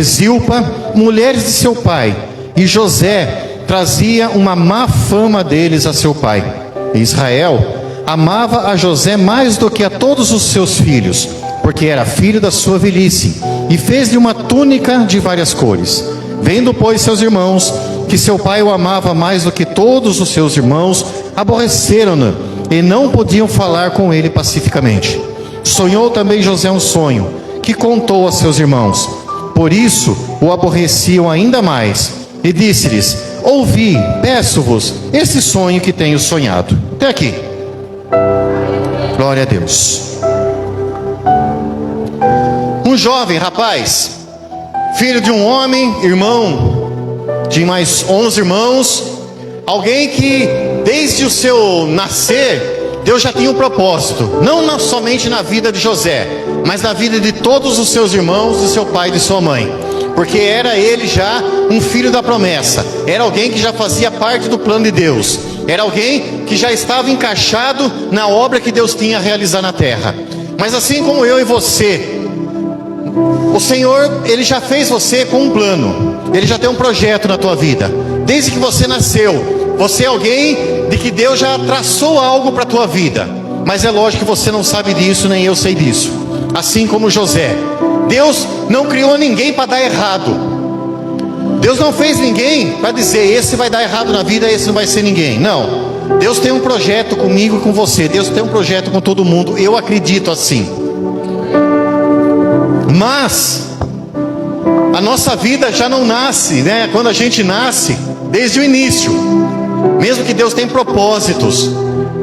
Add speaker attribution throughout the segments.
Speaker 1: Zilpa, mulheres de seu pai, e José trazia uma má fama deles a seu pai. Israel amava a José mais do que a todos os seus filhos, porque era filho da sua velhice, e fez-lhe uma túnica de várias cores. Vendo, pois, seus irmãos que seu pai o amava mais do que todos os seus irmãos, aborreceram-no e não podiam falar com ele pacificamente. Sonhou também José um sonho, que contou a seus irmãos. Por isso o aborreciam ainda mais, e disse-lhes: ouvi, peço-vos, esse sonho que tenho sonhado. Até aqui. Glória a Deus. Um jovem rapaz, filho de um homem, irmão de mais 11 irmãos, alguém que desde o seu nascer, Deus já tinha um propósito, não somente na vida de José, mas na vida de todos os seus irmãos, de seu pai e de sua mãe, porque era ele já um filho da promessa, era alguém que já fazia parte do plano de Deus, era alguém que já estava encaixado na obra que Deus tinha a realizar na terra. Mas assim como eu e você, o Senhor, Ele já fez você com um plano, Ele já tem um projeto na tua vida, desde que você nasceu. Você é alguém de que Deus já traçou algo para a tua vida, mas é lógico que você não sabe disso, nem eu sei disso. Assim como José, Deus não criou ninguém para dar errado. Deus não fez ninguém para dizer: esse vai dar errado na vida, esse não vai ser ninguém. Não, Deus tem um projeto comigo e com você, Deus tem um projeto com todo mundo, eu acredito assim. Mas a nossa vida já não nasce, né? Quando a gente nasce, desde o início, mesmo que Deus tenha propósitos,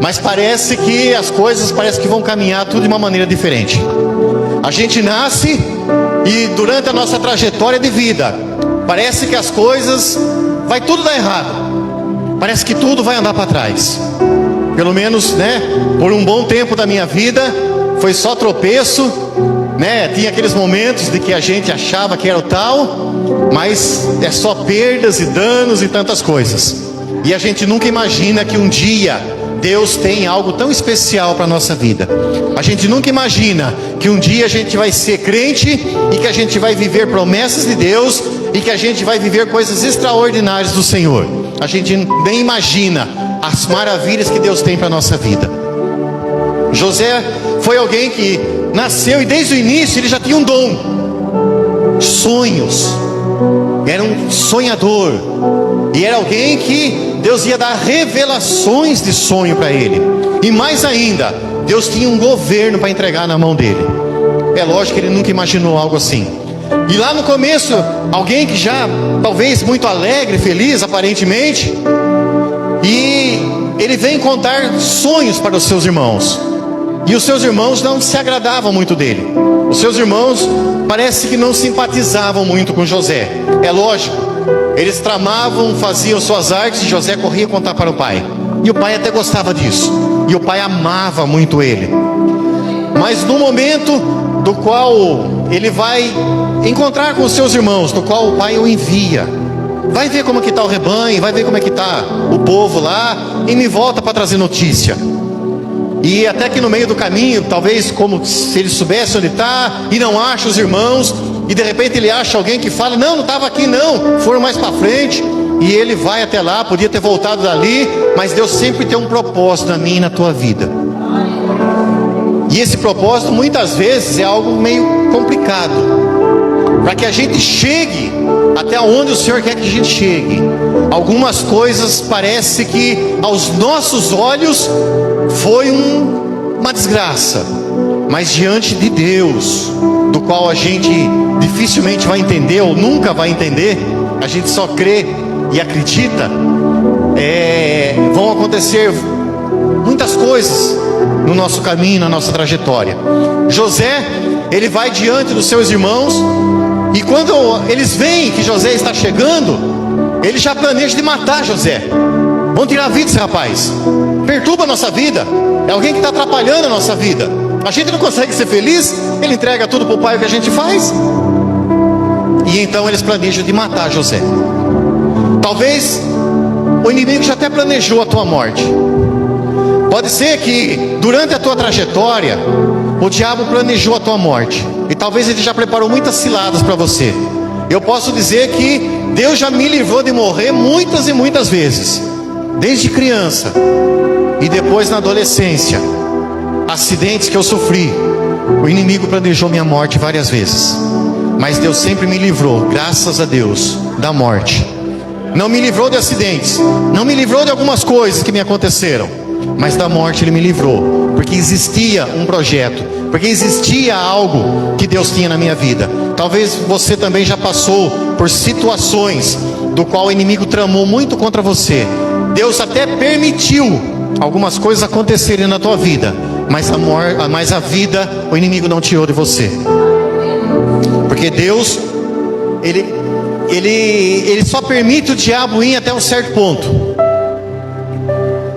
Speaker 1: mas parece que as coisas que vão caminhar tudo de uma maneira diferente. A gente nasce e durante a nossa trajetória de vida, parece que as coisas vai tudo dar errado, parece que tudo vai andar para trás. Pelo menos, né? Por um bom tempo da minha vida foi só tropeço, né? Tinha aqueles momentos de que a gente achava que era o tal, mas é só perdas e danos e tantas coisas. E a gente nunca imagina que um dia Deus tem algo tão especial para a nossa vida. A gente nunca imagina que um dia a gente vai ser crente e que a gente vai viver promessas de Deus e que a gente vai viver coisas extraordinárias do Senhor. A gente nem imagina as maravilhas que Deus tem para a nossa vida. José foi alguém que nasceu e desde o início ele já tinha um dom, sonhos, era um sonhador, e era alguém que Deus ia dar revelações de sonho para ele, e mais ainda, Deus tinha um governo para entregar na mão dele. É lógico que ele nunca imaginou algo assim. E lá no começo, alguém que já talvez muito alegre, feliz aparentemente, e ele vem contar sonhos para os seus irmãos. E os seus irmãos não se agradavam muito dele. Os seus irmãos parece que não simpatizavam muito com José. É lógico, eles tramavam, faziam suas artes e José corria contar para o pai. E o pai até gostava disso. E o pai amava muito ele. Mas no momento do qual ele vai encontrar com os seus irmãos, no qual o pai o envia, vai ver como é que está o rebanho, vai ver como é que está o povo lá, e me volta para trazer notícia. E até que no meio do caminho, talvez como se ele soubesse onde está e não acha os irmãos, e de repente ele acha alguém que fala: não estava aqui não, foram mais para frente. E ele vai até lá, podia ter voltado dali, mas Deus sempre tem um propósito na minha e na tua vida. E esse propósito muitas vezes é algo meio complicado, para que a gente chegue até onde o Senhor quer que a gente chegue. Algumas coisas parece que aos nossos olhos foi uma desgraça, mas diante de Deus, do qual a gente dificilmente vai entender ou nunca vai entender, a gente só crê e acredita, vão acontecer muitas coisas no nosso caminho, na nossa trajetória. José, ele vai diante dos seus irmãos, e quando eles veem que José está chegando, ele já planeja de matar José. Vão tirar a vida desse rapaz, perturba a nossa vida, é alguém que está atrapalhando a nossa vida. A gente não consegue ser feliz, ele entrega tudo para o pai, o que a gente faz. E então eles planejam de matar José. Talvez o inimigo já até planejou a tua morte. Pode ser que durante a tua trajetória o diabo planejou a tua morte, e talvez ele já preparou muitas ciladas para você. Eu posso dizer que Deus já me livrou de morrer muitas e muitas vezes, desde criança e depois na adolescência. Acidentes que eu sofri, o inimigo planejou minha morte várias vezes, mas Deus sempre me livrou, graças a Deus, da morte. Não me livrou de acidentes, não me livrou de algumas coisas que me aconteceram, mas da morte Ele me livrou, porque existia um projeto, porque existia algo que Deus tinha na minha vida. Talvez você também já passou por situações do qual o inimigo tramou muito contra você. Deus até permitiu algumas coisas acontecerem na tua vida, mas a vida o inimigo não tirou de você, porque Deus ele só permite o diabo ir até um certo ponto,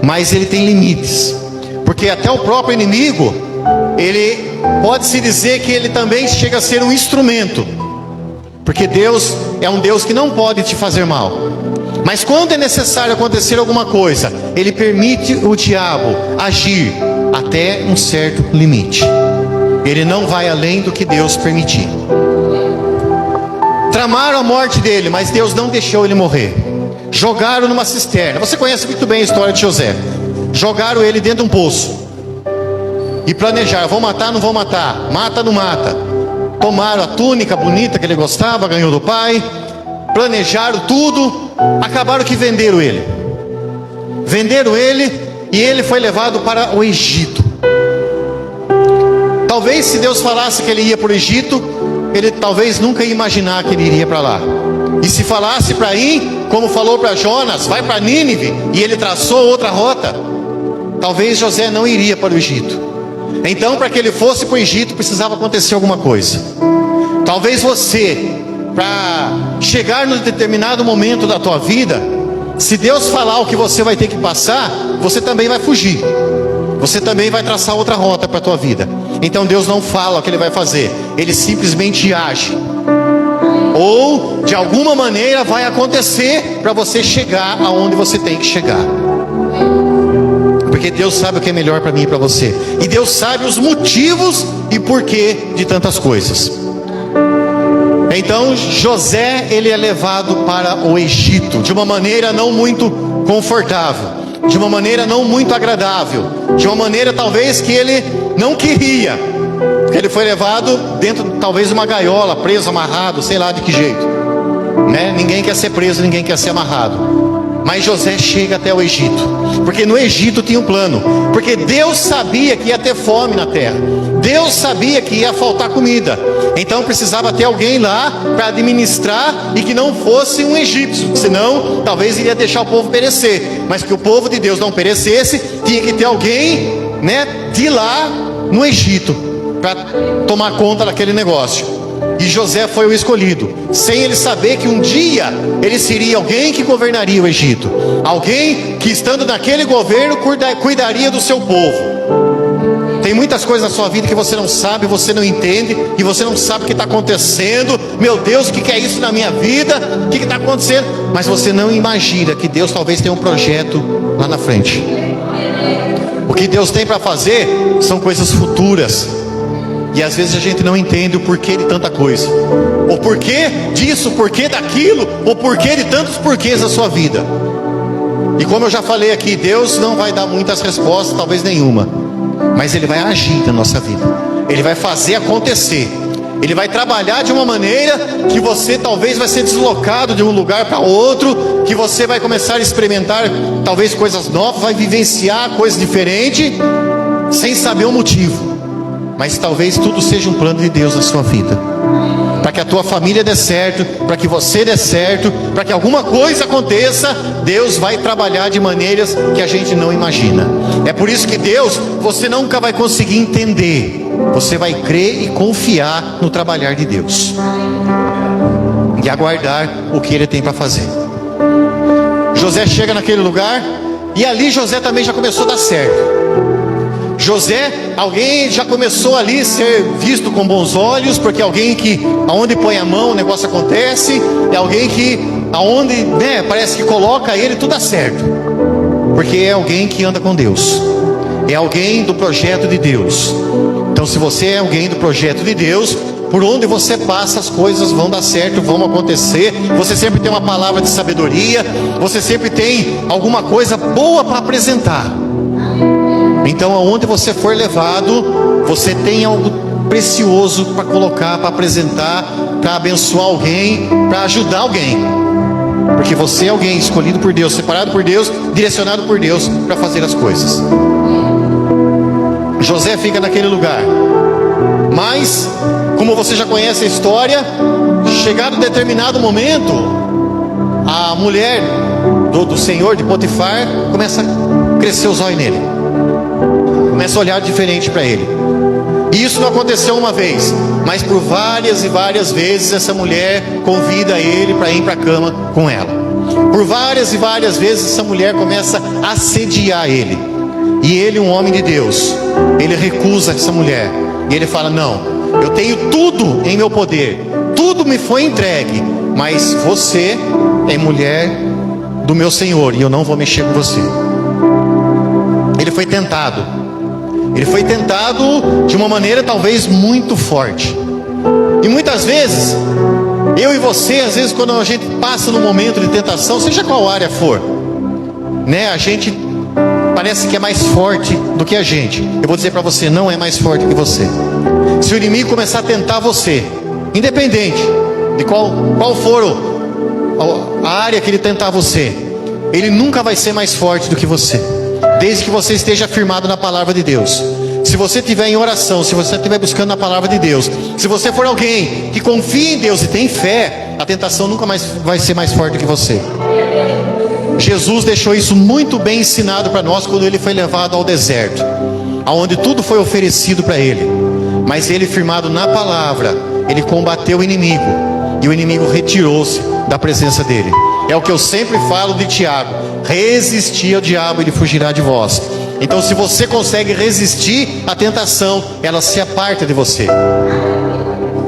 Speaker 1: mas ele tem limites, porque até o próprio inimigo, ele pode-se dizer que ele também chega a ser um instrumento, porque Deus é um Deus que não pode te fazer mal, mas quando é necessário acontecer alguma coisa, Ele permite o diabo agir até um certo limite. Ele não vai além do que Deus permitir. Tramaram a morte dele, mas Deus não deixou ele morrer. Jogaram numa cisterna. Você conhece muito bem a história de José. Jogaram ele dentro de um poço e planejaram: vão matar, não vão matar, mata, não mata. Tomaram a túnica bonita que ele gostava, ganhou do pai, planejaram tudo, acabaram que venderam ele. Venderam ele e ele foi levado para o Egito. Talvez se Deus falasse que ele ia para o Egito, ele talvez nunca ia imaginar que ele iria para lá. E se falasse para ir, como falou para Jonas, vai para Nínive, e ele traçou outra rota, talvez José não iria para o Egito. Então, para que ele fosse para o Egito, precisava acontecer alguma coisa. Talvez você, para chegar num determinado momento da tua vida, se Deus falar o que você vai ter que passar, você também vai fugir, você também vai traçar outra rota para a tua vida. Então Deus não fala o que Ele vai fazer, Ele simplesmente age, ou de alguma maneira vai acontecer para você chegar aonde você tem que chegar, porque Deus sabe o que é melhor para mim e para você, e Deus sabe os motivos e porquê de tantas coisas. Então José, ele é levado para o Egito, de uma maneira não muito confortável, de uma maneira não muito agradável, de uma maneira talvez que ele não queria. Ele foi levado dentro talvez de uma gaiola, preso, amarrado, sei lá de que jeito, né? Ninguém quer ser preso, ninguém quer ser amarrado. Mas José chega até o Egito, porque no Egito tinha um plano, porque Deus sabia que ia ter fome na terra, Deus sabia que ia faltar comida, então precisava ter alguém lá para administrar, e que não fosse um egípcio, senão talvez iria deixar o povo perecer. Mas que o povo de Deus não perecesse, tinha que ter alguém, né, de lá no Egito, para tomar conta daquele negócio. E José foi o escolhido, sem ele saber que um dia ele seria alguém que governaria o Egito, alguém que, estando naquele governo, cuidaria do seu povo. Tem muitas coisas na sua vida que você não sabe, você não entende, e você não sabe o que está acontecendo. Meu Deus, o que é isso na minha vida? O que está acontecendo? Mas você não imagina que Deus talvez tenha um projeto lá na frente. O que Deus tem para fazer são coisas futuras, e às vezes a gente não entende o porquê de tanta coisa, o porquê disso, o porquê daquilo, o porquê de tantos porquês da sua vida. E como eu já falei aqui, Deus não vai dar muitas respostas, talvez nenhuma, mas Ele vai agir na nossa vida, Ele vai fazer acontecer, Ele vai trabalhar de uma maneira que você talvez vai ser deslocado de um lugar para outro, que você vai começar a experimentar talvez coisas novas, vai vivenciar coisas diferentes, sem saber o motivo. Mas talvez tudo seja um plano de Deus na sua vida, para que a tua família dê certo, para que você dê certo, para que alguma coisa aconteça. Deus vai trabalhar de maneiras que a gente não imagina. É por isso que Deus, você nunca vai conseguir entender, você vai crer e confiar no trabalhar de Deus, e aguardar o que Ele tem para fazer. José chega naquele lugar, e ali José também já começou a dar certo. José, alguém já começou ali a ser visto com bons olhos, porque alguém que aonde põe a mão o negócio acontece, é alguém que aonde, né, parece que coloca ele tudo dá certo, porque é alguém que anda com Deus. é alguém do projeto de Deus. Então, se você é alguém do projeto de Deus, por onde você passa as coisas vão dar certo, vão acontecer. Você sempre tem uma palavra de sabedoria, você sempre tem alguma coisa boa para apresentar. Então, aonde você for levado, você tem algo precioso para colocar, para apresentar, para abençoar alguém, para ajudar alguém. Porque você é alguém escolhido por Deus, separado por Deus, direcionado por Deus para fazer as coisas. José fica naquele lugar. Mas, como você já conhece a história, chegado um determinado momento, a mulher do senhor de Potifar começa a crescer os olhos nele, começa a olhar diferente para ele. E isso não aconteceu uma vez, mas por várias e várias vezes essa mulher convida ele para ir para a cama com ela. Por várias e várias vezes essa mulher começa a assediar ele. E ele, um homem de Deus, ele recusa essa mulher. E ele fala: não, eu tenho tudo em meu poder, tudo me foi entregue, mas você é mulher do meu Senhor e eu não vou mexer com você. Ele foi tentado. Ele foi tentado de uma maneira talvez muito forte. E muitas vezes, eu e você, às vezes quando a gente passa no momento de tentação, seja qual área for, né, a gente parece que é mais forte do que a gente. Eu vou dizer para você, não é mais forte que você. Se o inimigo começar a tentar você, independente de qual for a área que ele tentar você, ele nunca vai ser mais forte do que você, desde que você esteja firmado na palavra de Deus. Se você estiver em oração, se você estiver buscando na palavra de Deus, se você for alguém que confia em Deus e tem fé, a tentação nunca mais vai ser mais forte do que você. Jesus deixou isso muito bem ensinado para nós quando ele foi levado ao deserto, aonde tudo foi oferecido para ele, mas ele, firmado na palavra, ele combateu o inimigo, e o inimigo retirou-se da presença dele. É o que eu sempre falo de Tiago: resistir ao diabo, ele fugirá de vós. Então, se você consegue resistir à tentação, ela se aparta de você.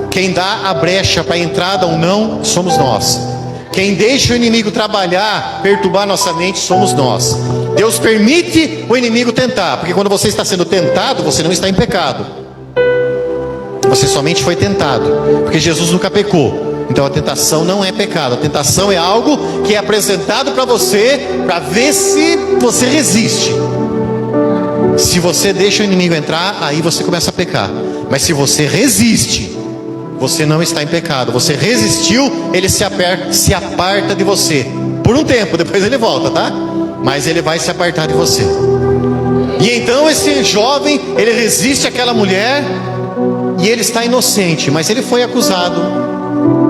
Speaker 1: Quem dá a brecha para a entrada ou não, somos nós. Quem deixa o inimigo trabalhar, perturbar nossa mente, somos nós. Deus permite o inimigo tentar, porque quando você está sendo tentado, você não está em pecado. Você somente foi tentado, porque Jesus nunca pecou. Então a tentação não é pecado. A tentação é algo que é apresentado para você, para ver se você resiste. Se você deixa o inimigo entrar, aí você começa a pecar. Mas se você resiste, você não está em pecado. Você resistiu, ele se aparta de você por um tempo, depois ele volta, tá? Mas ele vai se apartar de você. E então esse jovem, ele resiste àquela mulher, e ele está inocente, mas ele foi acusado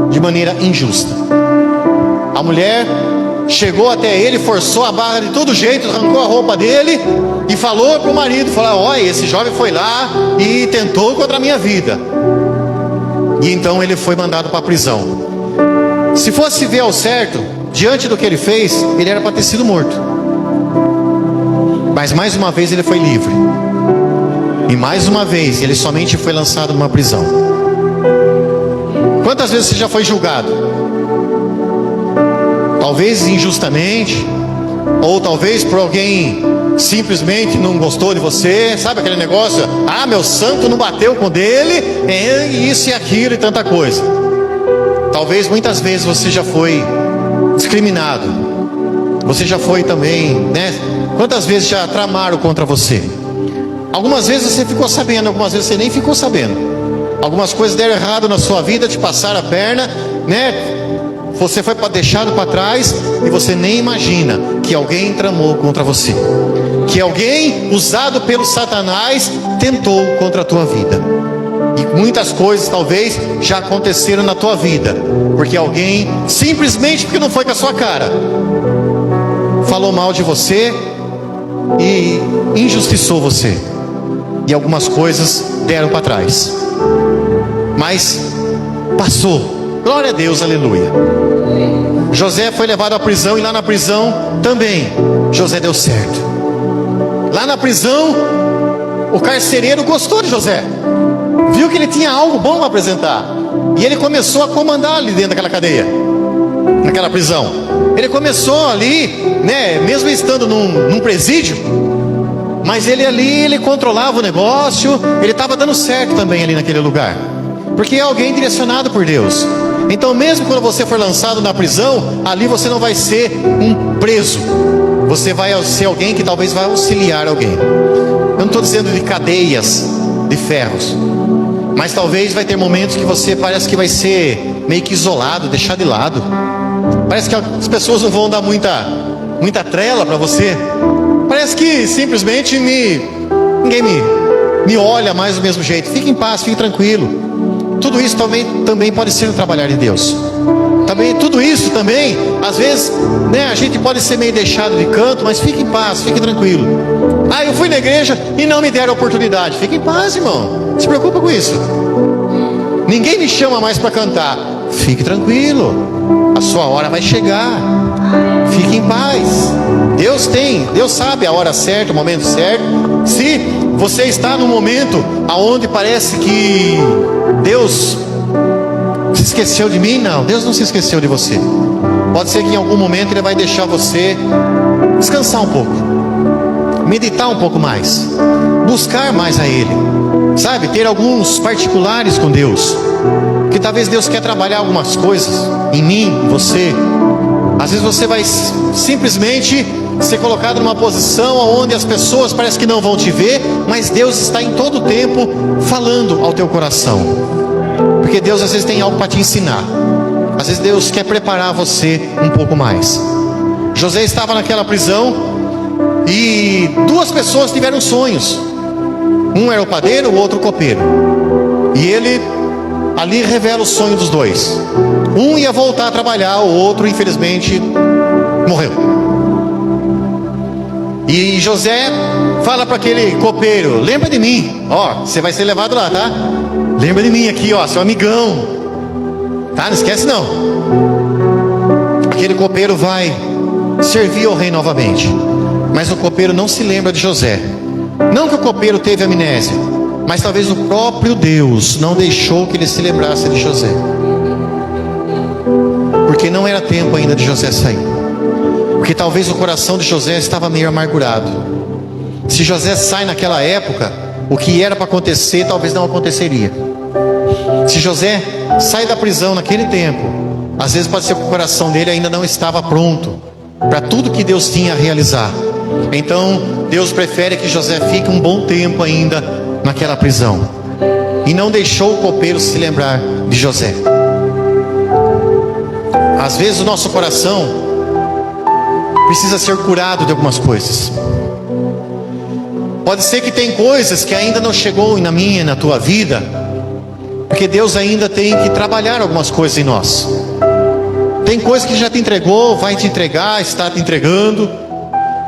Speaker 1: de maneira injusta. A mulher chegou até ele, forçou a barra de todo jeito, arrancou a roupa dele e falou para o marido, falou: olha, esse jovem foi lá e tentou contra a minha vida. E então ele foi mandado para a prisão. Se fosse ver ao certo, diante do que ele fez, ele era para ter sido morto. Mas mais uma vez ele foi livre. E mais uma vez ele somente foi lançado numa prisão. Quantas vezes você já foi julgado? Talvez injustamente, ou talvez por alguém simplesmente não gostou de você, sabe aquele negócio: ah, meu santo não bateu com o dele, isso e aquilo e tanta coisa. Talvez muitas vezes você já foi discriminado, você já foi também, né? Quantas vezes já tramaram contra você? Algumas vezes você ficou sabendo, algumas vezes você nem ficou sabendo. Algumas coisas deram errado na sua vida, te passaram a perna, né? Você foi deixado para trás e você nem imagina que alguém tramou contra você, que alguém usado pelo Satanás tentou contra a tua vida. E muitas coisas talvez já aconteceram na tua vida, porque alguém, simplesmente porque não foi com a sua cara, falou mal de você e injustiçou você, e algumas coisas deram para trás. Mas passou. Glória a Deus, aleluia. José foi levado à prisão, e lá na prisão também José deu certo. Lá na prisão, o carcereiro gostou de José, viu que ele tinha algo bom para apresentar, e ele começou a comandar ali dentro daquela cadeia, naquela prisão. Ele começou ali, né, mesmo estando num presídio, Mas ele ali, ele controlava o negócio, ele estava dando certo também ali naquele lugar, porque é alguém direcionado por Deus. Então mesmo quando você for lançado na prisão, ali você não vai ser um preso, você vai ser alguém que talvez vai auxiliar alguém. Eu não estou dizendo de cadeias, de ferros, mas talvez vai ter momentos que você parece que vai ser meio que isolado, deixado de lado. Parece que as pessoas não vão dar muita trela para você. Parece que simplesmente ninguém me olha mais do mesmo jeito. Fique em paz, fique tranquilo. Tudo isso também pode ser um trabalhar de Deus. Tudo isso também, às vezes, a gente pode ser meio deixado de canto, mas fique em paz, fique tranquilo. Eu fui na igreja e não me deram oportunidade. Fique em paz, irmão. Não se preocupa com isso. Ninguém me chama mais para cantar. Fique tranquilo. A sua hora vai chegar. Fique em paz. Deus sabe a hora certa, o momento certo. Se você está num momento aonde parece que Deus se esqueceu de mim, não, Deus não se esqueceu de você. Pode ser que em algum momento Ele vai deixar você descansar um pouco, meditar um pouco mais, buscar mais a Ele, sabe, ter alguns particulares com Deus, que talvez Deus quer trabalhar algumas coisas em mim, em você. Às vezes você vai simplesmente ser colocado numa posição onde as pessoas parecem que não vão te ver, mas Deus está em todo o tempo falando ao teu coração, porque Deus às vezes tem algo para te ensinar. Às vezes Deus quer preparar você um pouco mais. José estava naquela prisão e duas pessoas tiveram sonhos. Um era o padeiro, o outro o copeiro. E ele ali revela o sonho dos dois. Um ia voltar a trabalhar, o outro infelizmente morreu. E José fala para aquele copeiro: lembra de mim, você vai ser levado lá, tá? Lembra de mim aqui, seu amigão, tá? Não esquece não. Aquele copeiro vai servir ao rei novamente, mas o copeiro não se lembra de José. Não que o copeiro teve amnésia, mas talvez o próprio Deus não deixou que ele se lembrasse de José, porque não era tempo ainda de José sair, porque talvez o coração de José estava meio amargurado. Se José sai naquela época, o que era para acontecer talvez não aconteceria. Se José sai da prisão naquele tempo, às vezes pode ser que o coração dele ainda não estava pronto para tudo que Deus tinha a realizar. Então Deus prefere que José fique um bom tempo ainda naquela prisão, e não deixou o copeiro se lembrar de José. Às vezes o nosso coração precisa ser curado de algumas coisas. Pode ser que tem coisas que ainda não chegou na minha e na tua vida, porque Deus ainda tem que trabalhar algumas coisas em nós. Tem coisas que já te entregou, vai te entregar, está te entregando,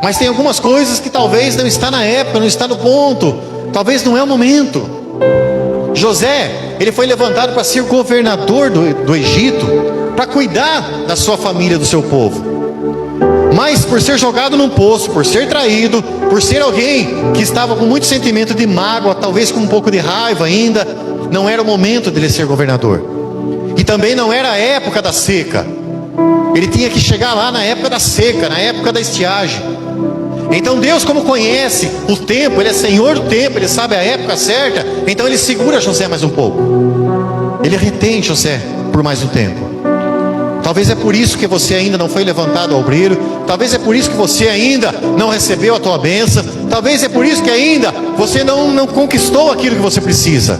Speaker 1: mas tem algumas coisas que talvez não está na época, não está no ponto, talvez não é o momento. José, ele foi levantado para ser governador do Egito, para cuidar da sua família, do seu povo. Mas por ser jogado num poço, por ser traído, por ser alguém que estava com muito sentimento de mágoa, talvez com um pouco de raiva ainda, não era o momento dele ser governador. E também não era a época da seca. Ele tinha que chegar lá na época da seca, na época da estiagem. Então Deus, como conhece o tempo, Ele é Senhor do tempo, Ele sabe a época certa, então Ele segura José mais um pouco. Ele retém José por mais um tempo. Talvez é por isso que você ainda não foi levantado ao obreiro. Talvez é por isso que você ainda não recebeu a tua bênção. Talvez é por isso que ainda você não conquistou aquilo que você precisa.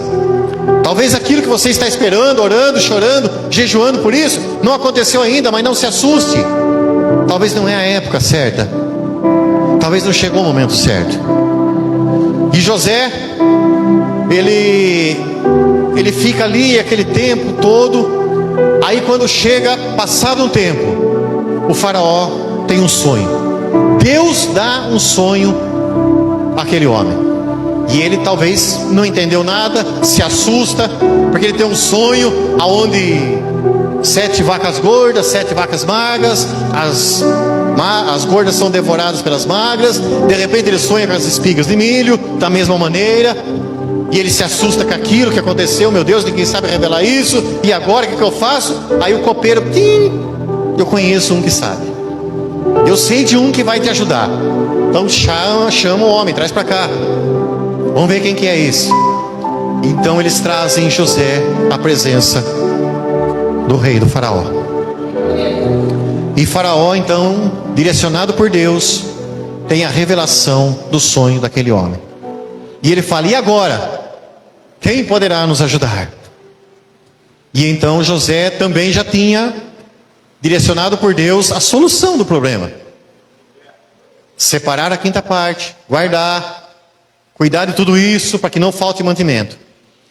Speaker 1: Talvez aquilo que você está esperando, orando, chorando, jejuando por isso, não aconteceu ainda, mas não se assuste. Talvez não é a época certa. Talvez não chegou o momento certo. E José, ele fica ali aquele tempo todo. Aí quando chega, passado um tempo, o faraó tem um sonho. Deus dá um sonho àquele homem. E ele talvez não entendeu nada, se assusta, porque ele tem um sonho aonde 7 vacas gordas, 7 vacas magras, as gordas são devoradas pelas magras. De repente ele sonha com as espigas de milho, da mesma maneira. E ele se assusta com aquilo que aconteceu. Meu Deus, ninguém sabe revelar isso. E agora o que eu faço? Aí o copeiro, eu conheço um que sabe. Eu sei de um que vai te ajudar. Então chama o homem, traz para cá. Vamos ver quem que é esse. Então eles trazem José à presença do rei, do faraó. E faraó, então, direcionado por Deus, tem a revelação do sonho daquele homem. E ele fala: e agora? Quem poderá nos ajudar? E então José também já tinha, direcionado por Deus, a solução do problema. Separar a quinta parte, guardar, cuidar de tudo isso para que não falte mantimento.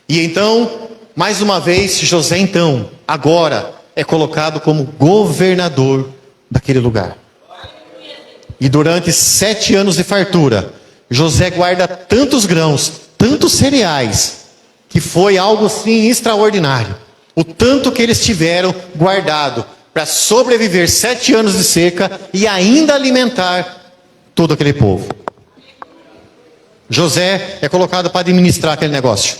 Speaker 1: E então, mais uma vez, José então, agora, é colocado como governador daquele lugar. E durante 7 anos de fartura, José guarda tantos grãos, tantos cereais, que foi algo assim extraordinário. O tanto que eles tiveram guardado para sobreviver 7 anos de seca e ainda alimentar todo aquele povo. José é colocado para administrar aquele negócio.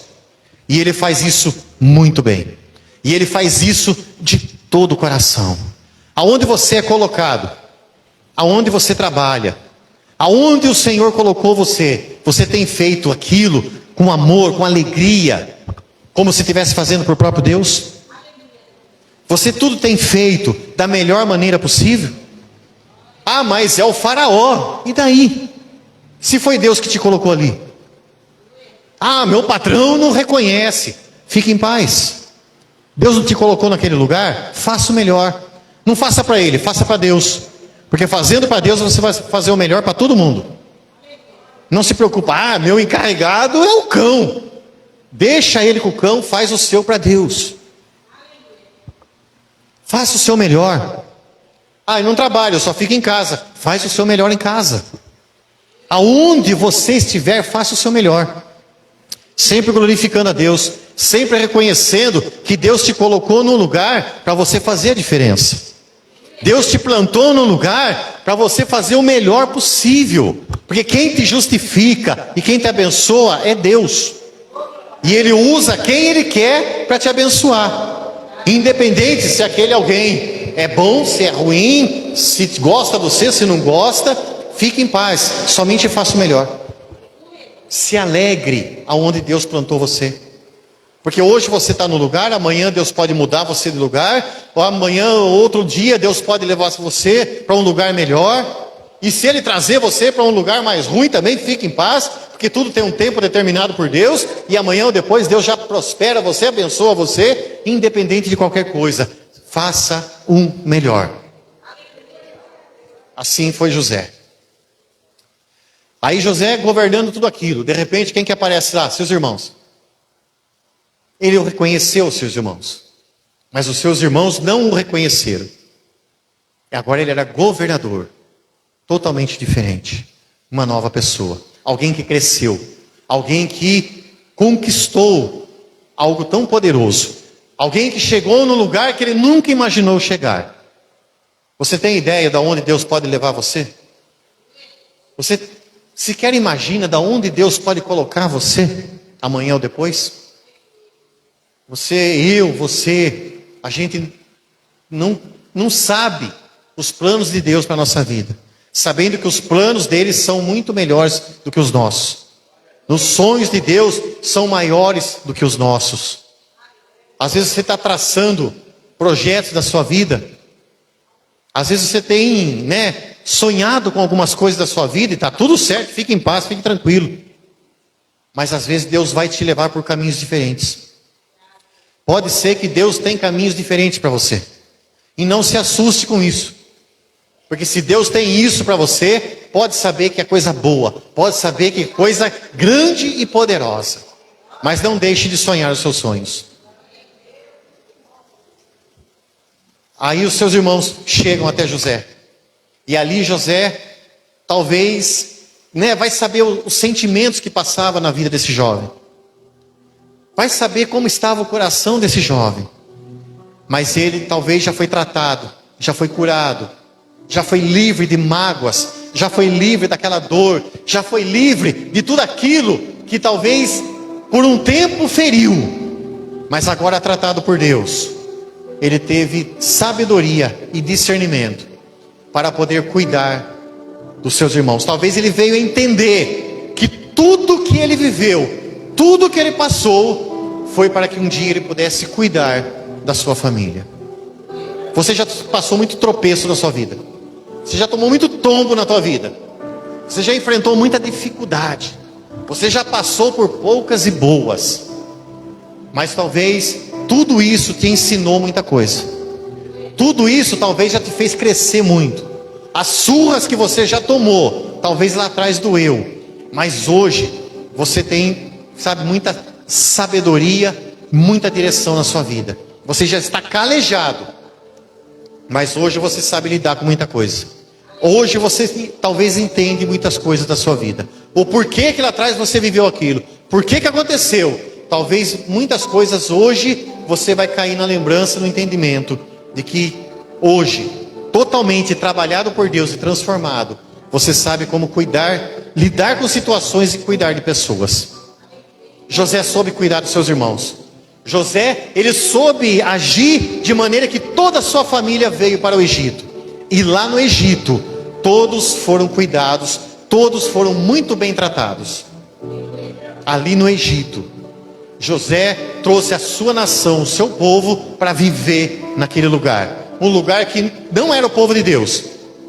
Speaker 1: E ele faz isso muito bem. E ele faz isso de todo o coração. Aonde você é colocado, aonde você trabalha, aonde o Senhor colocou você, você tem feito aquilo com amor, com alegria, como se estivesse fazendo para o próprio Deus? Você tudo tem feito da melhor maneira possível? Ah, mas é o faraó. E daí? Se foi Deus que te colocou ali. Ah, meu patrão não reconhece. Fique em paz. Deus não te colocou naquele lugar? Faça o melhor. Não faça para ele, faça para Deus. Porque fazendo para Deus você vai fazer o melhor para todo mundo. Não se preocupa: ah, meu encarregado é o cão. Deixa ele com o cão, faz o seu para Deus. Faça o seu melhor. Ah, eu não trabalho, eu só fico em casa. Faz o seu melhor em casa. Aonde você estiver, faça o seu melhor. Sempre glorificando a Deus, sempre reconhecendo que Deus te colocou num lugar para você fazer a diferença. Deus te plantou num lugar para você fazer o melhor possível. Porque quem te justifica e quem te abençoa é Deus. E Ele usa quem Ele quer para te abençoar. Independente se aquele alguém é bom, se é ruim, se gosta de você, se não gosta, fique em paz, somente faça o melhor. Se alegre aonde Deus plantou você. Porque hoje você está no lugar, amanhã Deus pode mudar você de lugar, ou amanhã, outro dia, Deus pode levar você para um lugar melhor. E se Ele trazer você para um lugar mais ruim também, fique em paz, porque tudo tem um tempo determinado por Deus, e amanhã ou depois Deus já prospera você, abençoa você, independente de qualquer coisa. Faça um melhor. Assim foi José. Aí José governando tudo aquilo, de repente quem que aparece lá? Seus irmãos. Ele reconheceu os seus irmãos, mas os seus irmãos não o reconheceram. E agora ele era governador, totalmente diferente, uma nova pessoa, alguém que cresceu, alguém que conquistou algo tão poderoso, alguém que chegou no lugar que ele nunca imaginou chegar. Você tem ideia de onde Deus pode levar você? Você sequer imagina de onde Deus pode colocar você amanhã ou depois? Você, a gente não sabe os planos de Deus para a nossa vida, sabendo que os planos deles são muito melhores do que os nossos. Os sonhos de Deus são maiores do que os nossos. Às vezes você está traçando projetos da sua vida, às vezes você tem, sonhado com algumas coisas da sua vida e está tudo certo, fique em paz, fique tranquilo. Mas às vezes Deus vai te levar por caminhos diferentes. Pode ser que Deus tem caminhos diferentes para você. E não se assuste com isso. Porque se Deus tem isso para você, pode saber que é coisa boa. Pode saber que é coisa grande e poderosa. Mas não deixe de sonhar os seus sonhos. Aí os seus irmãos chegam até José. E ali José, talvez, vai saber os sentimentos que passava na vida desse jovem. Vai saber como estava o coração desse jovem. Mas ele talvez já foi tratado, já foi curado, já foi livre de mágoas, já foi livre daquela dor, já foi livre de tudo aquilo que talvez por um tempo feriu. Mas agora tratado por Deus, ele teve sabedoria e discernimento para poder cuidar dos seus irmãos. Talvez ele veio entender que tudo que ele viveu, tudo que ele passou, foi para que um dia ele pudesse cuidar da sua família. Você já passou muito tropeço na sua vida. Você já tomou muito tombo na tua vida. Você já enfrentou muita dificuldade. Você já passou por poucas e boas. Mas talvez tudo isso te ensinou muita coisa. Tudo isso talvez já te fez crescer muito. As surras que você já tomou, talvez lá atrás doeu. Mas hoje você tem, sabe, muita sabedoria, muita direção na sua vida. Você já está calejado. Mas hoje você sabe lidar com muita coisa. Hoje você talvez entende muitas coisas da sua vida. O porquê que lá atrás você viveu aquilo. Por que aconteceu? Talvez muitas coisas hoje você vai cair na lembrança, no entendimento de que hoje, totalmente trabalhado por Deus e transformado, você sabe como cuidar, lidar com situações e cuidar de pessoas. José soube cuidar dos seus irmãos. José, ele soube agir de maneira que toda a sua família veio para o Egito. E lá no Egito, todos foram cuidados, todos foram muito bem tratados. Ali no Egito, José trouxe a sua nação, o seu povo, para viver naquele lugar. Um lugar que não era o povo de Deus,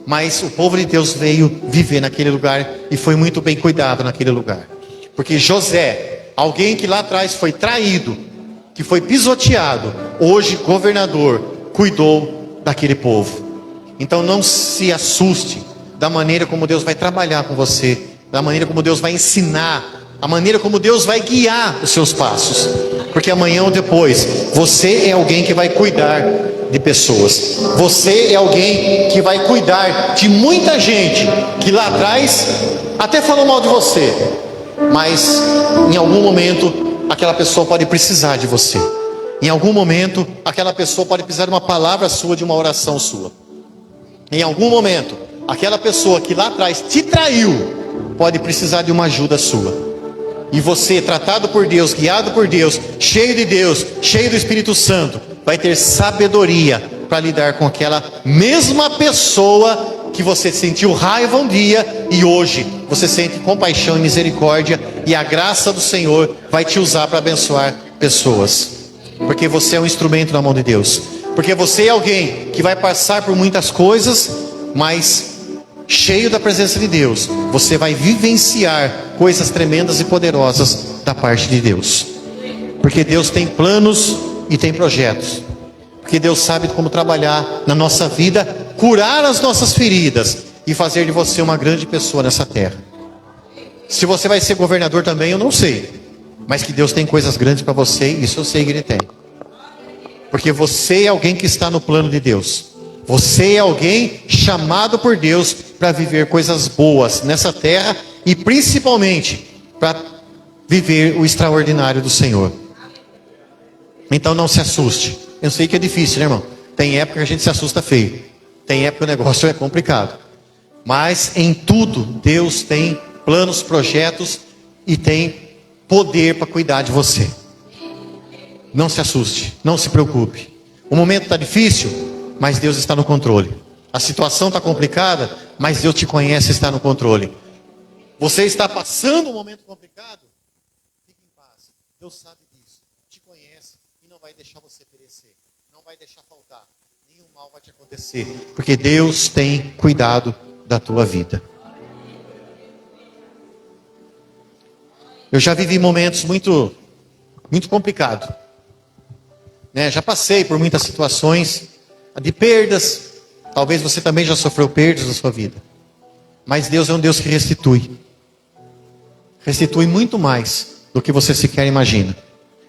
Speaker 1: mas o povo de Deus veio viver naquele lugar e foi muito bem cuidado naquele lugar. Porque José, alguém que lá atrás foi traído, que foi pisoteado, hoje governador, cuidou daquele povo. Então não se assuste da maneira como Deus vai trabalhar com você, da maneira como Deus vai ensinar, a maneira como Deus vai guiar os seus passos. Porque amanhã ou depois, você é alguém que vai cuidar de pessoas. Você é alguém que vai cuidar de muita gente que lá atrás até falou mal de você, mas em algum momento aquela pessoa pode precisar de você. Em algum momento aquela pessoa pode precisar de uma palavra sua, de uma oração sua. Em algum momento aquela pessoa que lá atrás te traiu pode precisar de uma ajuda sua. E você, tratado por Deus, guiado por Deus, cheio de Deus, cheio do Espírito Santo, vai ter sabedoria para lidar com aquela mesma pessoa que você sentiu raiva um dia e hoje você sente compaixão e misericórdia, e a graça do Senhor vai te usar para abençoar pessoas. Porque você é um instrumento na mão de Deus. Porque você é alguém que vai passar por muitas coisas, mas cheio da presença de Deus, você vai vivenciar coisas tremendas e poderosas da parte de Deus. Porque Deus tem planos e tem projetos. Porque Deus sabe como trabalhar na nossa vida, curar as nossas feridas e fazer de você uma grande pessoa nessa terra. Se você vai ser governador também, eu não sei. Mas que Deus tem coisas grandes para você, isso eu sei que Ele tem. Porque você é alguém que está no plano de Deus. Você é alguém chamado por Deus para viver coisas boas nessa terra e principalmente para viver o extraordinário do Senhor. Então não se assuste. Eu sei que é difícil, né, irmão? Tem época que a gente se assusta feio. Tem época que o negócio é complicado. Mas em tudo Deus tem planos, projetos e tem poder para cuidar de você. Não se assuste, não se preocupe. O momento está difícil, mas Deus está no controle. A situação está complicada, mas Deus te conhece e está no controle. Você está passando um momento complicado? Fique em paz. Deus sabe disso, te conhece e não vai deixar você perecer. Não vai deixar faltar. Nenhum mal vai te acontecer. Porque Deus tem cuidado da tua vida. Eu já vivi momentos muito complicados. Já passei por muitas situações de perdas. Talvez você também já sofreu perdas na sua vida. Mas Deus é um Deus que restitui. Restitui muito mais do que você sequer imagina.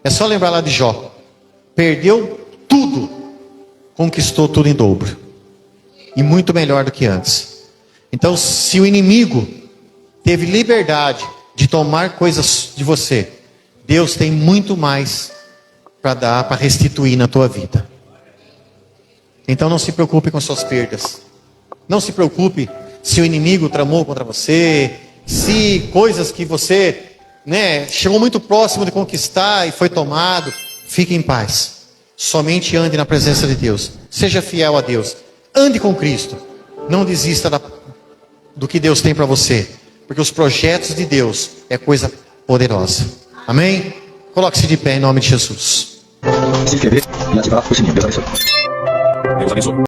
Speaker 1: É só lembrar lá de Jó. Perdeu tudo, conquistou tudo em dobro. E muito melhor do que antes. Então, se o inimigo teve liberdade de tomar coisas de você, Deus tem muito mais para dar, para restituir na tua vida. Então não se preocupe com suas perdas. Não se preocupe se o inimigo tramou contra você, se coisas que você, chegou muito próximo de conquistar e foi tomado. Fique em paz. Somente ande na presença de Deus. Seja fiel a Deus. Ande com Cristo. Não desista
Speaker 2: do que Deus tem para você, porque os projetos de Deus é coisa poderosa. Amém? Coloque-se de pé em nome de Jesus.
Speaker 3: Se inscrever e ativar o sininho. Deus abençoe. Deus abençoe.